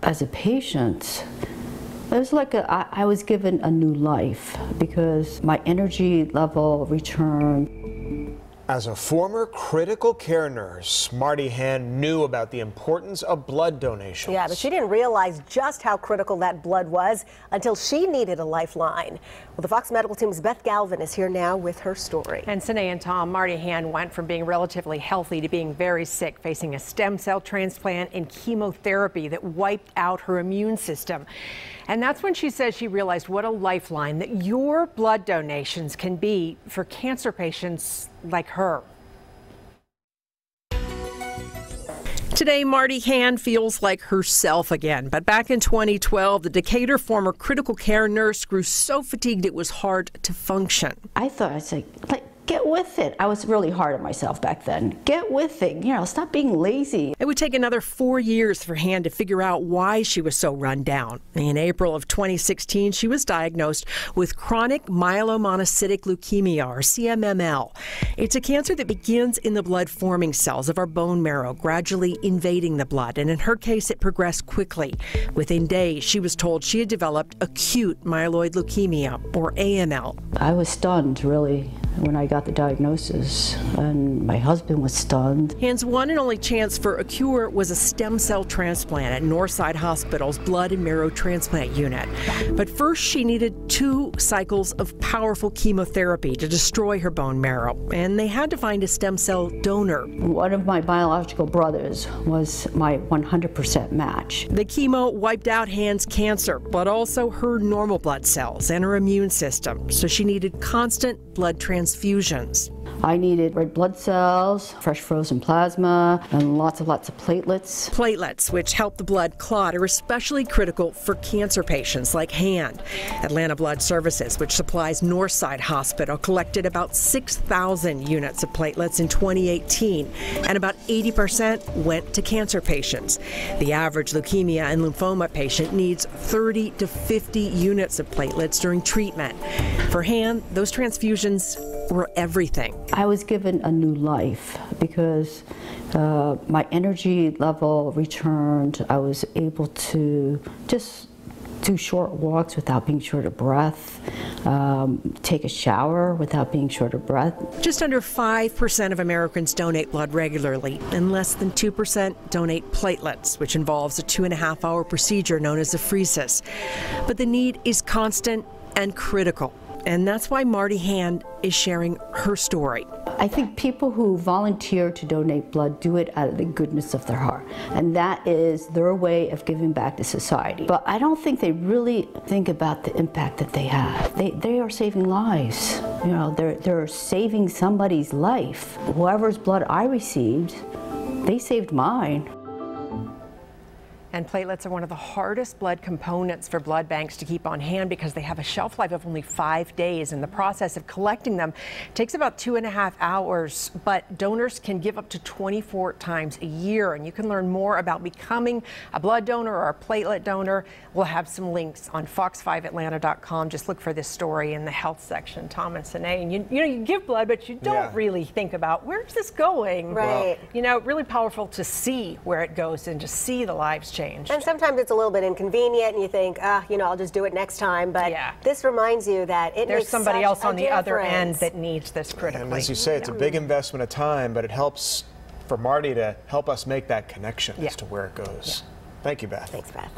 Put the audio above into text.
as a patient, it was like I was given a new life because my energy level returned. As a former critical care nurse, Marty Hand knew about the importance of blood donations. Yeah, but she didn't realize just how critical that blood was until she needed a lifeline. Well, the Fox Medical Team's Beth Galvin is here now with her story. And Sine and Tom, Marty Hand went from being relatively healthy to being very sick, facing a stem cell transplant and chemotherapy that wiped out her immune system. And that's when she says she realized what a lifeline that your blood donations can be for cancer patients like her. Today, Marty Hand feels like herself again. But back in 2012, the Decatur former critical care nurse grew so fatigued it was hard to function. I thought, I'd say, get with it. I was really hard on myself back then. Get with it, stop being lazy. It would take another 4 years for Hand to figure out why she was so run down. In April of 2016, she was diagnosed with chronic myelomonocytic leukemia, or CMML. It's a cancer that begins in the blood-forming cells of our bone marrow, gradually invading the blood. And in her case, it progressed quickly. Within days, she was told she had developed acute myeloid leukemia, or AML. I was stunned, really, when I got the diagnosis, and my husband was stunned. Hand's one and only chance for a cure was a stem cell transplant at Northside Hospital's blood and marrow transplant unit. But first, she needed 2 cycles of powerful chemotherapy to destroy her bone marrow, and they had to find a stem cell donor. One of my biological brothers was my 100% match. The chemo wiped out Hand's cancer, but also her normal blood cells and her immune system, so she needed constant blood transfusions. I needed red blood cells, fresh frozen plasma, and lots of platelets. Platelets, which help the blood clot, are especially critical for cancer patients like Hand. Atlanta Blood Services, which supplies Northside Hospital, collected about 6,000 units of platelets in 2018, and about 80% went to cancer patients. The average leukemia and lymphoma patient needs 30 to 50 units of platelets during treatment. For Hand, those transfusions were everything. I was given a new life because my energy level returned. I was able to just do short walks without being short of breath, take a shower without being short of breath. Just under 5% of Americans donate blood regularly, and less than 2% donate platelets, which involves a 2.5-hour procedure known as apheresis. But the need is constant and critical. And that's why Marty Hand is sharing her story. I think people who volunteer to donate blood do it out of the goodness of their heart. And that is their way of giving back to society. But I don't think they really think about the impact that they have. They are saving lives. They're saving somebody's life. Whoever's blood I received, they saved mine. And platelets are one of the hardest blood components for blood banks to keep on hand because they have a shelf life of only 5 days, and the process of collecting them takes about 2.5 hours. But donors can give up to 24 times a year, and you can learn more about becoming a blood donor or a platelet donor. We'll have some links on fox5atlanta.com. Just look for this story in the health section. Tom and Sine, and you give blood, but you don't really think about where's this going. Right. Really powerful to see where it goes and to see the lives change. And sometimes it's a little bit inconvenient and you think, I'll just do it next time. But this reminds you that there's somebody else on the other end that needs this critically. And as you say, it's a big investment of time, but it helps for Marty to help us make that connection as to where it goes. Thank you, Beth. Thanks, Beth.